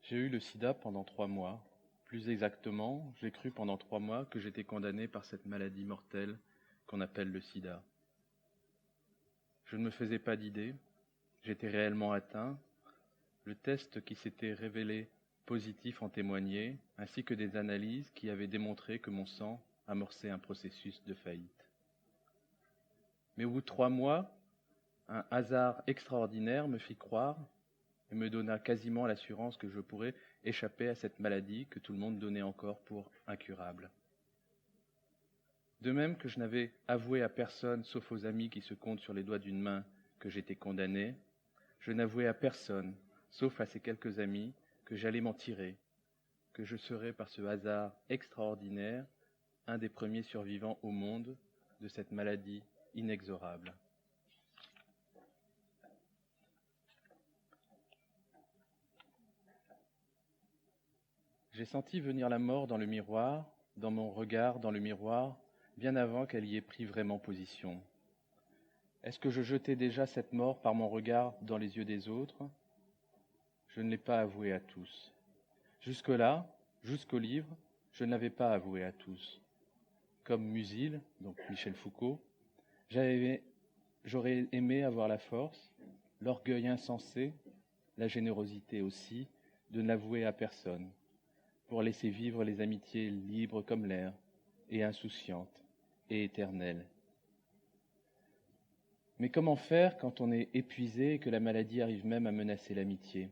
J'ai eu le sida pendant 3 mois. Plus exactement, j'ai cru pendant 3 mois que j'étais condamné par cette maladie mortelle qu'on appelle le sida. Je ne me faisais pas d'idée, j'étais réellement atteint. Le test qui s'était révélé positif en témoignait, ainsi que des analyses qui avaient démontré que mon sang amorçait un processus de faillite. Mais au bout de 3 mois, un hasard extraordinaire me fit croire et me donna quasiment l'assurance que je pourrais échapper à cette maladie que tout le monde donnait encore pour incurable. De même que je n'avais avoué à personne, sauf aux amis qui se comptent sur les doigts d'une main, que j'étais condamné, je n'avouais à personne, sauf à ces quelques amis, que j'allais m'en tirer, que je serais par ce hasard extraordinaire un des premiers survivants au monde de cette maladie inexorable. J'ai senti venir la mort dans le miroir, dans mon regard dans le miroir, bien avant qu'elle y ait pris vraiment position. Est-ce que je jetais déjà cette mort par mon regard dans les yeux des autres ? Je ne l'ai pas avoué à tous. Jusque-là, jusqu'au livre, je ne l'avais pas avoué à tous. Comme Musil, donc Michel Foucault, j'aurais aimé avoir la force, l'orgueil insensé, la générosité aussi, de ne l'avouer à personne, pour laisser vivre les amitiés libres comme l'air, et insouciantes, et éternelles. Mais comment faire quand on est épuisé et que la maladie arrive même à menacer l'amitié ?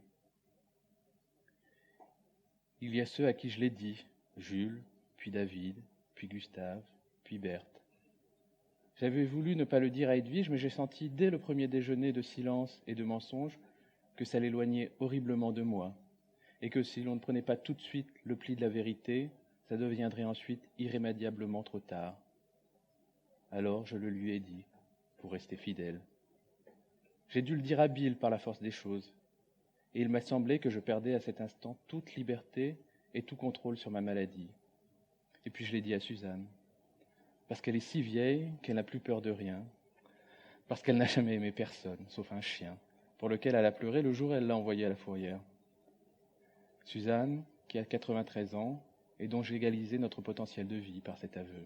Il y a ceux à qui je l'ai dit, Jules, puis David, puis Gustave, puis Berthe. J'avais voulu ne pas le dire à Edwige, mais j'ai senti dès le premier déjeuner de silence et de mensonge que ça l'éloignait horriblement de moi, et que si l'on ne prenait pas tout de suite le pli de la vérité, ça deviendrait ensuite irrémédiablement trop tard. Alors je le lui ai dit, pour rester fidèle. J'ai dû le dire à Bill par la force des choses, et il m'a semblé que je perdais à cet instant toute liberté et tout contrôle sur ma maladie. Et puis je l'ai dit à Suzanne, parce qu'elle est si vieille qu'elle n'a plus peur de rien, parce qu'elle n'a jamais aimé personne, sauf un chien, pour lequel elle a pleuré le jour où elle l'a envoyé à la fourrière. Suzanne, qui a 93 ans, et dont j'ai égalisé notre potentiel de vie par cet aveu.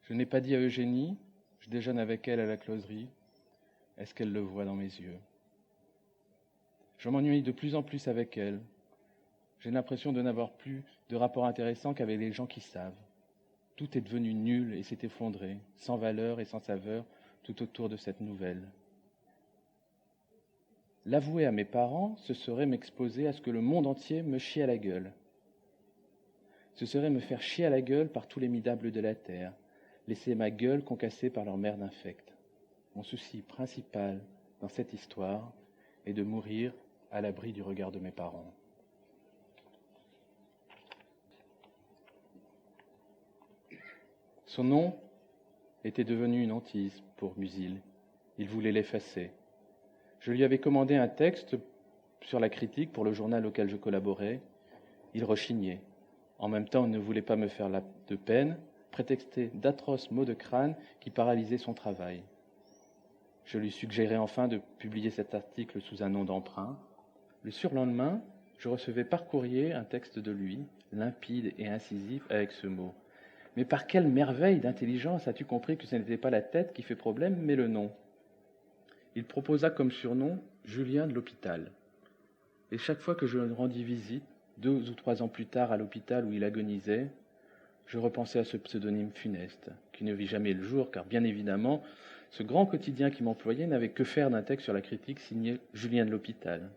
Je n'ai pas dit à Eugénie, je déjeune avec elle à la closerie, est-ce qu'elle le voit dans mes yeux ? Je m'ennuie de plus en plus avec elle. J'ai l'impression de n'avoir plus de rapport intéressant qu'avec les gens qui savent. Tout est devenu nul et s'est effondré, sans valeur et sans saveur, tout autour de cette nouvelle. L'avouer à mes parents, ce serait m'exposer à ce que le monde entier me chie à la gueule. Ce serait me faire chier à la gueule par tous les midables de la terre, laisser ma gueule concassée par leur merde infecte. Mon souci principal dans cette histoire est de mourir à l'abri du regard de mes parents. Son nom était devenu une hantise pour Musil. Il voulait l'effacer. Je lui avais commandé un texte sur la critique pour le journal auquel je collaborais. Il rechignait. En même temps, il ne voulait pas me faire de peine, prétextait d'atroces maux de crâne qui paralysaient son travail. Je lui suggérais enfin de publier cet article sous un nom d'emprunt. Le surlendemain, je recevais par courrier un texte de lui, limpide et incisif, avec ce mot. « Mais par quelle merveille d'intelligence as-tu compris que ce n'était pas la tête qui fait problème, mais le nom ?» Il proposa comme surnom Julien de l'hôpital. Et chaque fois que je lui rendis visite, 2 ou 3 ans plus tard à l'hôpital où il agonisait, je repensais à ce pseudonyme funeste, qui ne vit jamais le jour, car bien évidemment, ce grand quotidien qui m'employait n'avait que faire d'un texte sur la critique signé Julien de l'hôpital.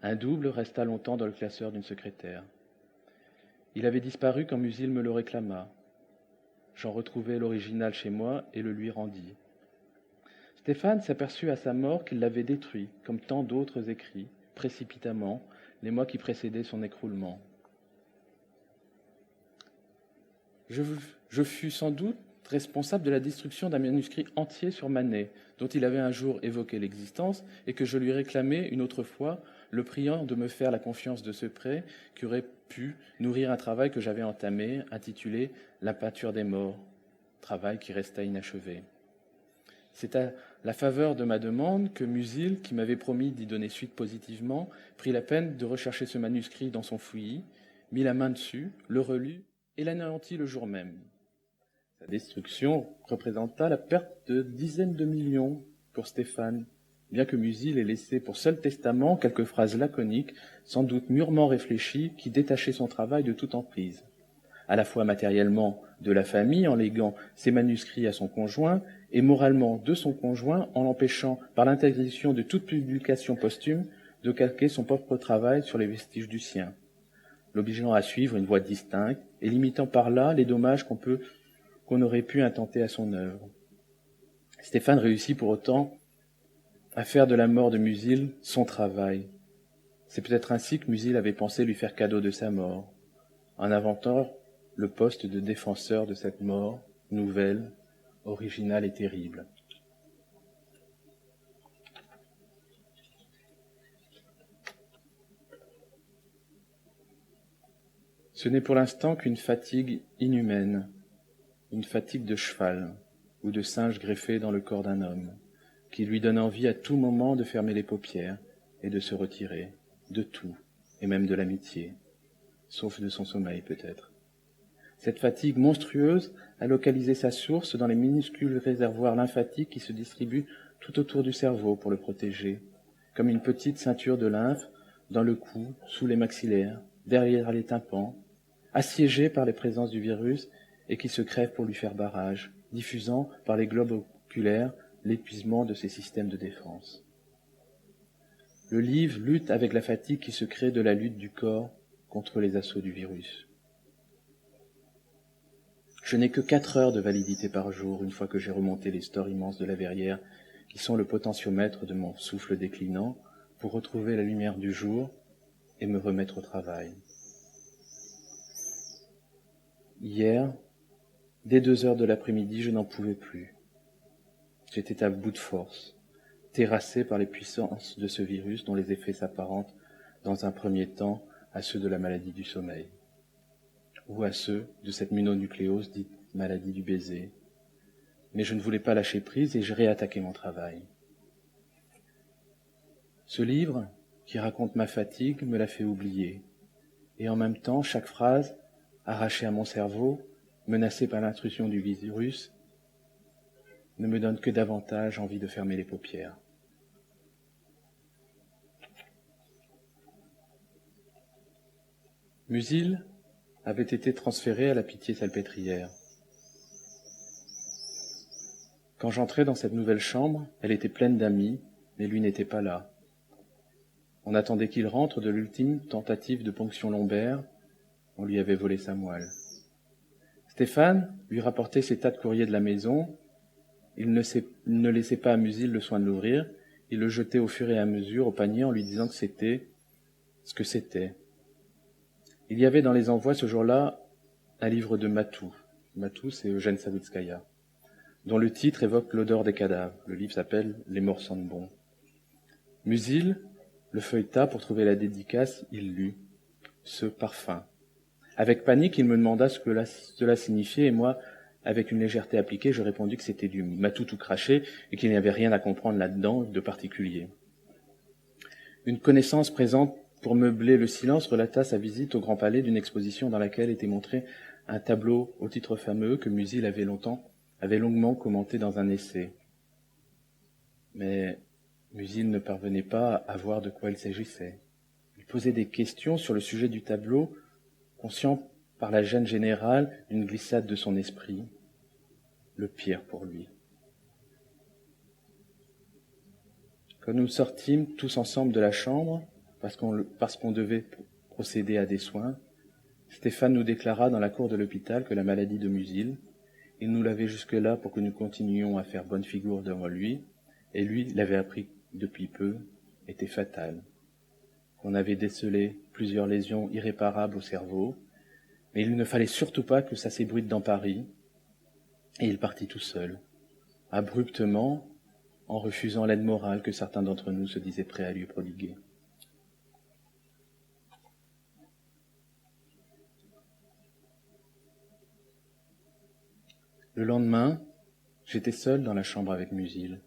Un double resta longtemps dans le classeur d'une secrétaire. Il avait disparu quand Musil me le réclama. J'en retrouvai l'original chez moi et le lui rendis. Stéphane s'aperçut à sa mort qu'il l'avait détruit, comme tant d'autres écrits, précipitamment, les mois qui précédaient son écroulement. Je fus sans doute responsable de la destruction d'un manuscrit entier sur Manet, dont il avait un jour évoqué l'existence, et que je lui réclamais une autre fois, le priant de me faire la confiance de ce prêt qui aurait pu nourrir un travail que j'avais entamé, intitulé « La peinture des morts », travail qui resta inachevé. C'est à la faveur de ma demande que Musil, qui m'avait promis d'y donner suite positivement, prit la peine de rechercher ce manuscrit dans son fouillis, mit la main dessus, le relut et l'anéantit le jour même. Sa destruction représenta la perte de dizaines de millions pour Stéphane, bien que Musil ait laissé pour seul testament quelques phrases laconiques, sans doute mûrement réfléchies, qui détachaient son travail de toute emprise. À la fois matériellement de la famille en léguant ses manuscrits à son conjoint et moralement de son conjoint en l'empêchant par l'interdiction de toute publication posthume de calquer son propre travail sur les vestiges du sien, l'obligeant à suivre une voie distincte et limitant par là les dommages qu'on aurait pu intenter à son œuvre. Stéphane réussit pour autant à faire de la mort de Musil son travail. C'est peut-être ainsi que Musil avait pensé lui faire cadeau de sa mort, en inventant le poste de défenseur de cette mort nouvelle, originale et terrible. Ce n'est pour l'instant qu'une fatigue inhumaine, une fatigue de cheval ou de singe greffé dans le corps d'un homme, qui lui donne envie à tout moment de fermer les paupières et de se retirer de tout, et même de l'amitié, sauf de son sommeil peut-être. Cette fatigue monstrueuse a localisé sa source dans les minuscules réservoirs lymphatiques qui se distribuent tout autour du cerveau pour le protéger, comme une petite ceinture de lymphe dans le cou, sous les maxillaires, derrière les tympans, assiégée par les présences du virus et qui se crève pour lui faire barrage, diffusant par les globes oculaires l'épuisement de ses systèmes de défense. Le livre lutte avec la fatigue qui se crée de la lutte du corps contre les assauts du virus. Je n'ai que 4 heures de validité par jour, une fois que j'ai remonté les stores immenses de la verrière, qui sont le potentiomètre de mon souffle déclinant, pour retrouver la lumière du jour et me remettre au travail. Hier, dès 2 heures de l'après-midi, je n'en pouvais plus. J'étais à bout de force, terrassé par les puissances de ce virus dont les effets s'apparentent dans un premier temps à ceux de la maladie du sommeil, ou à ceux de cette mononucléose dite maladie du baiser. Mais je ne voulais pas lâcher prise et j'ai réattaqué mon travail. Ce livre, qui raconte ma fatigue, me l'a fait oublier. Et en même temps, chaque phrase, arrachée à mon cerveau, menacée par l'intrusion du virus, ne me donne que davantage envie de fermer les paupières. Musil avait été transféré à la Pitié-Salpêtrière. Quand j'entrai dans cette nouvelle chambre, elle était pleine d'amis, mais lui n'était pas là. On attendait qu'il rentre de l'ultime tentative de ponction lombaire. On lui avait volé sa moelle. Stéphane lui rapportait ses tas de courriers de la maison. Il ne laissait pas à Musil le soin de l'ouvrir. Il le jetait au fur et à mesure au panier en lui disant que c'était ce que c'était. Il y avait dans les envois ce jour-là un livre de Matou. Matou, c'est Eugène Savitskaya, dont le titre évoque l'odeur des cadavres. Le livre s'appelle « Les morts sentent bon ». Musil le feuilleta pour trouver la dédicace, il lut « Ce parfum ». Avec panique, il me demanda ce que cela signifiait et moi, avec une légèreté appliquée, je répondis que c'était du Matou tout craché et qu'il n'y avait rien à comprendre là-dedans de particulier. Une connaissance présente pour meubler le silence relata sa visite au Grand Palais d'une exposition dans laquelle était montré un tableau au titre fameux que Musil avait longuement commenté dans un essai. Mais Musil ne parvenait pas à voir de quoi il s'agissait. Il posait des questions sur le sujet du tableau, conscient par la gêne générale d'une glissade de son esprit. Le pire pour lui. Quand nous sortîmes tous ensemble de la chambre, parce qu'on devait procéder à des soins, Stéphane nous déclara dans la cour de l'hôpital que la maladie de Musil, il nous l'avait jusque-là pour que nous continuions à faire bonne figure devant lui, et lui l'avait appris depuis peu, était fatale. Qu'on avait décelé plusieurs lésions irréparables au cerveau, mais il ne fallait surtout pas que ça s'ébruite dans Paris, et il partit tout seul, abruptement, en refusant l'aide morale que certains d'entre nous se disaient prêts à lui prodiguer. Le lendemain, j'étais seul dans la chambre avec Musil.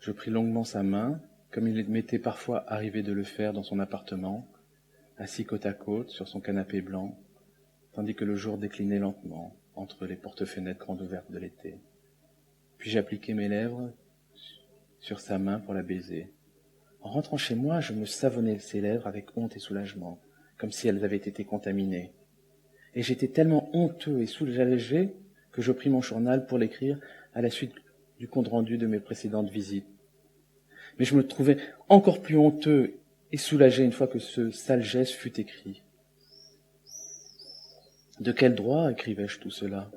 Je pris longuement sa main, comme il m'était parfois arrivé de le faire dans son appartement, assis côte à côte sur son canapé blanc, tandis que le jour déclinait lentement entre les porte-fenêtres grandes ouvertes de l'été. Puis j'appliquai mes lèvres sur sa main pour la baiser. En rentrant chez moi, je me savonnais ses lèvres avec honte et soulagement, comme si elles avaient été contaminées. Et j'étais tellement honteux et soulagé que je pris mon journal pour l'écrire à la suite du compte-rendu de mes précédentes visites. Mais je me trouvais encore plus honteux et soulagé une fois que ce sale geste fut écrit. De quel droit écrivais-je tout cela ?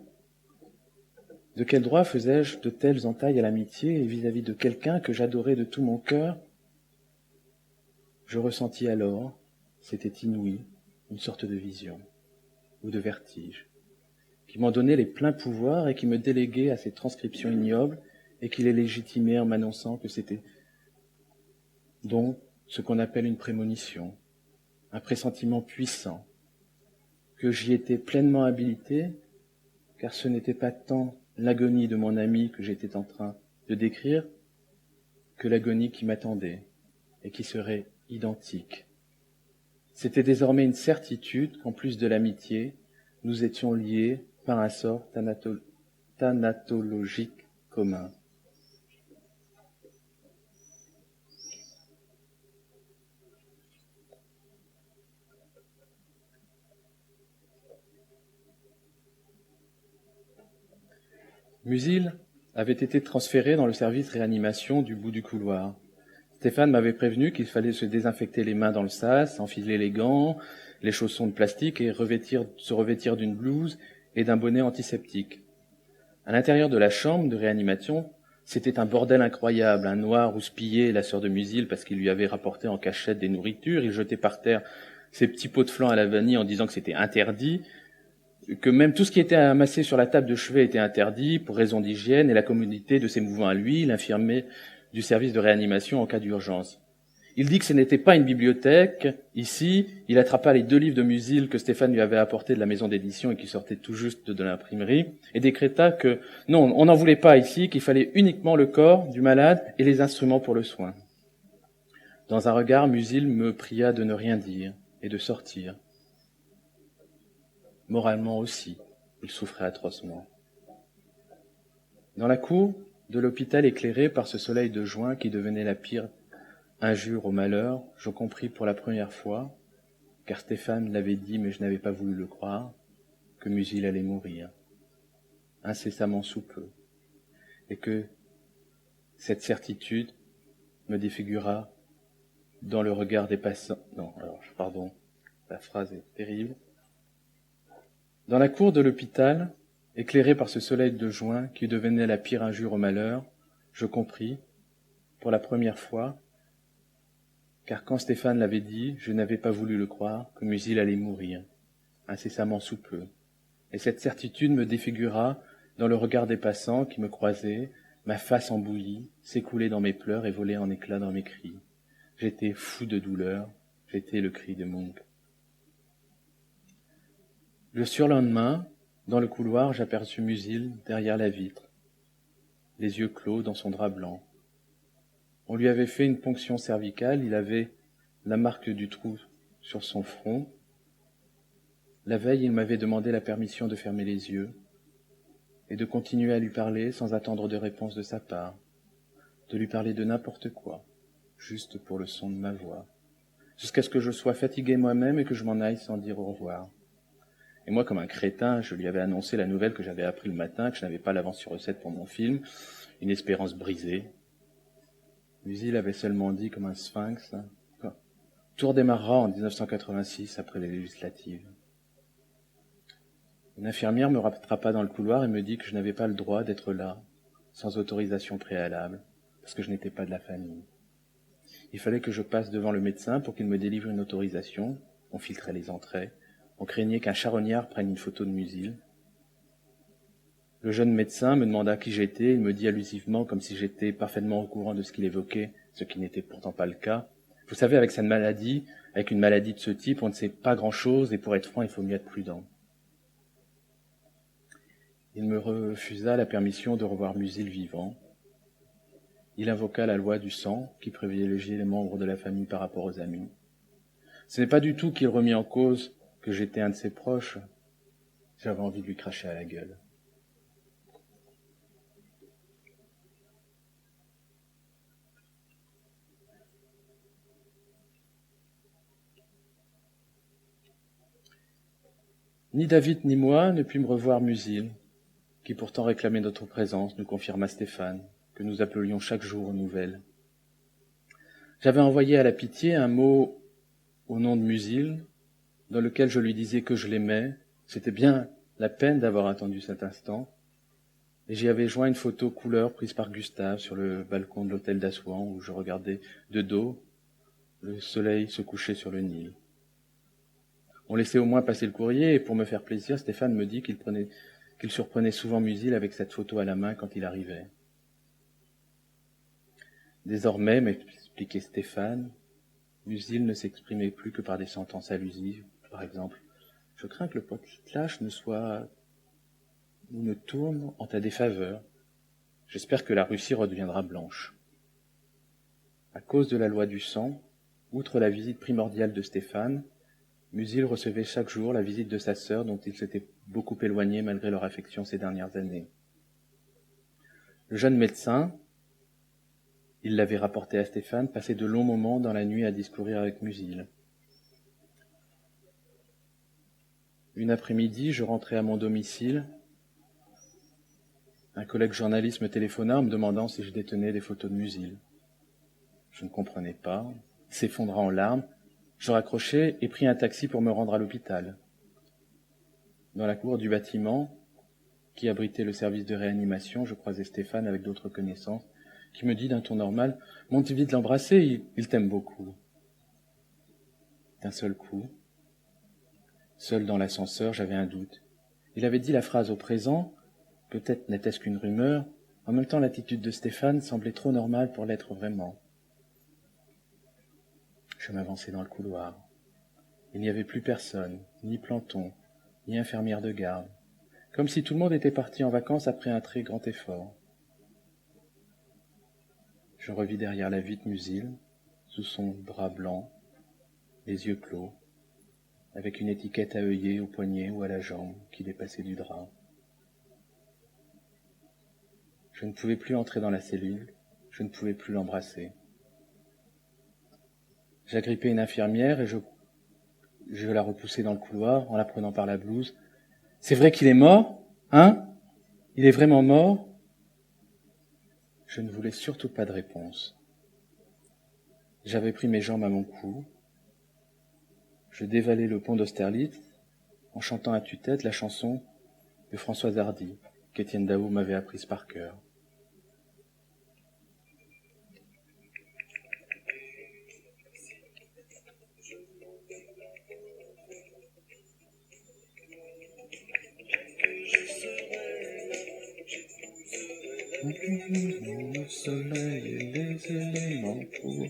De quel droit faisais-je de telles entailles à l'amitié et vis-à-vis de quelqu'un que j'adorais de tout mon cœur ? Je ressentis alors, c'était inouï, une sorte de vision ou de vertige, qui m'en donnait les pleins pouvoirs et qui me déléguait à ces transcriptions ignobles et qui les légitimait en m'annonçant que c'était donc ce qu'on appelle une prémonition, un pressentiment puissant, que j'y étais pleinement habilité, car ce n'était pas tant l'agonie de mon ami que j'étais en train de décrire que l'agonie qui m'attendait et qui serait identique. C'était désormais une certitude qu'en plus de l'amitié, nous étions liés par un sort thanatologique commun. Musil avait été transféré dans le service réanimation du bout du couloir. Stéphane m'avait prévenu qu'il fallait se désinfecter les mains dans le sas, enfiler les gants, les chaussons de plastique et se revêtir d'une blouse et d'un bonnet antiseptique. À l'intérieur de la chambre de réanimation, c'était un bordel incroyable. Un noir houspillait la sœur de Musil parce qu'il lui avait rapporté en cachette des nourritures. Il jetait par terre ses petits pots de flan à la vanille en disant que c'était interdit, que même tout ce qui était amassé sur la table de chevet était interdit pour raison d'hygiène et la commodité de ses mouvements à lui, l'infirmier du service de réanimation en cas d'urgence. Il dit que ce n'était pas une bibliothèque. Ici, il attrapa les 2 livres de Musil que Stéphane lui avait apportés de la maison d'édition et qui sortaient tout juste de l'imprimerie, et décréta que non, on n'en voulait pas ici, qu'il fallait uniquement le corps du malade et les instruments pour le soin. Dans un regard, Musil me pria de ne rien dire et de sortir. Moralement aussi, il souffrait atrocement. Dans la cour de l'hôpital éclairé par ce soleil de juin qui devenait la pire injure au malheur, je compris pour la première fois, car Stéphane l'avait dit mais je n'avais pas voulu le croire, que Musil allait mourir, incessamment sous peu, et que cette certitude me défigura dans le regard des passants. La phrase est terrible. Dans la cour de l'hôpital, éclairé par ce soleil de juin qui devenait la pire injure au malheur, je compris, pour la première fois, car quand Stéphane l'avait dit, je n'avais pas voulu le croire, que Musil allait mourir, incessamment sous peu. Et cette certitude me défigura dans le regard des passants qui me croisaient, ma face embouillie, s'écoulait dans mes pleurs et volait en éclats dans mes cris. J'étais fou de douleur, j'étais le cri de Munch. Le surlendemain, dans le couloir, j'aperçus Musil derrière la vitre, les yeux clos dans son drap blanc. On lui avait fait une ponction cervicale, il avait la marque du trou sur son front. La veille, il m'avait demandé la permission de fermer les yeux et de continuer à lui parler sans attendre de réponse de sa part, de lui parler de n'importe quoi, juste pour le son de ma voix, jusqu'à ce que je sois fatigué moi-même et que je m'en aille sans dire au revoir. Et moi, comme un crétin, je lui avais annoncé la nouvelle que j'avais appris le matin, que je n'avais pas l'avance sur recette pour mon film, une espérance brisée. Musil avait seulement dit comme un sphinx, tout redémarrera en 1986 après les législatives. Une infirmière me rattrapa dans le couloir et me dit que je n'avais pas le droit d'être là, sans autorisation préalable, parce que je n'étais pas de la famille. Il fallait que je passe devant le médecin pour qu'il me délivre une autorisation. On filtrait les entrées. On craignait qu'un charognard prenne une photo de Musil. Le jeune médecin me demanda qui j'étais. Il me dit allusivement, comme si j'étais parfaitement au courant de ce qu'il évoquait, ce qui n'était pourtant pas le cas. Vous savez, avec cette maladie, avec une maladie de ce type, on ne sait pas grand-chose et pour être franc, il faut mieux être prudent. Il me refusa la permission de revoir Musil vivant. Il invoqua la loi du sang qui privilégiait les membres de la famille par rapport aux amis. Ce n'est pas du tout qu'il remit en cause que j'étais un de ses proches. J'avais envie de lui cracher à la gueule. Ni David ni moi ne pûmes revoir Musil, qui pourtant réclamait notre présence, nous confirma Stéphane, que nous appelions chaque jour aux nouvelles. J'avais envoyé à la Pitié un mot au nom de Musil, dans lequel je lui disais que je l'aimais. C'était bien la peine d'avoir attendu cet instant. Et j'y avais joint une photo couleur prise par Gustave sur le balcon de l'hôtel d'Assouan, où je regardais de dos le soleil se coucher sur le Nil. On laissait au moins passer le courrier, et pour me faire plaisir, Stéphane me dit qu'il surprenait souvent Musil avec cette photo à la main quand il arrivait. Désormais, m'expliquait Stéphane, Musil ne s'exprimait plus que par des sentences allusives. Par exemple, « Je crains que le potlâche ne tourne en ta défaveur. J'espère que la Russie redeviendra blanche. » À cause de la loi du sang, outre la visite primordiale de Stéphane, Musil recevait chaque jour la visite de sa sœur dont il s'était beaucoup éloigné malgré leur affection ces dernières années. Le jeune médecin, il l'avait rapporté à Stéphane, passait de longs moments dans la nuit à discourir avec Musil. Une après-midi, je rentrais à mon domicile. Un collègue journaliste me téléphona en me demandant si je détenais des photos de Musil. Je ne comprenais pas, il s'effondra en larmes. Je raccrochai et pris un taxi pour me rendre à l'hôpital. Dans la cour du bâtiment, qui abritait le service de réanimation, je croisai Stéphane avec d'autres connaissances, qui me dit d'un ton normal « Monte vite l'embrasser, il t'aime beaucoup. » D'un seul coup, seul dans l'ascenseur, j'avais un doute. Il avait dit la phrase au présent, peut-être n'était-ce qu'une rumeur, en même temps l'attitude de Stéphane semblait trop normale pour l'être vraiment. Je m'avançai dans le couloir. Il n'y avait plus personne, ni planton, ni infirmière de garde, comme si tout le monde était parti en vacances après un très grand effort. Je revis derrière la vitre Musil, sous son drap blanc, les yeux clos, avec une étiquette à œillet au poignet ou à la jambe qui dépassait du drap. Je ne pouvais plus entrer dans la cellule, je ne pouvais plus l'embrasser. J'agrippai une infirmière et je la repoussai dans le couloir en la prenant par la blouse. « C'est vrai qu'il est mort, hein ? Il est vraiment mort ?» Je ne voulais surtout pas de réponse. J'avais pris mes jambes à mon cou. Je dévalai le pont d'Austerlitz en chantant à tue-tête la chanson de Françoise Hardy qu'Étienne Dao m'avait apprise par cœur. Le soleil et les éléments pour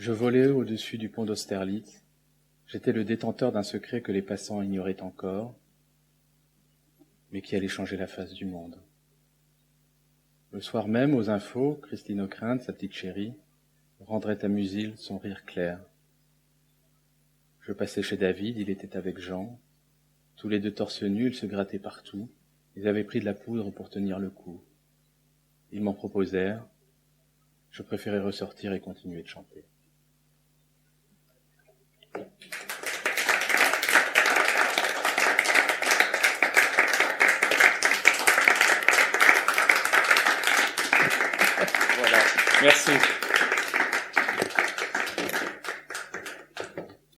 Je volais au-dessus du pont d'Austerlitz. J'étais le détenteur d'un secret que les passants ignoraient encore, mais qui allait changer la face du monde. Le soir même, aux infos, Christine Ockrent, sa petite chérie, rendrait à Musil son rire clair. Je passais chez David, il était avec Jean. Tous les deux torse nus, ils se grattaient partout. Ils avaient pris de la poudre pour tenir le coup. Ils m'en proposèrent. Je préférais ressortir et continuer de chanter. Voilà. Merci.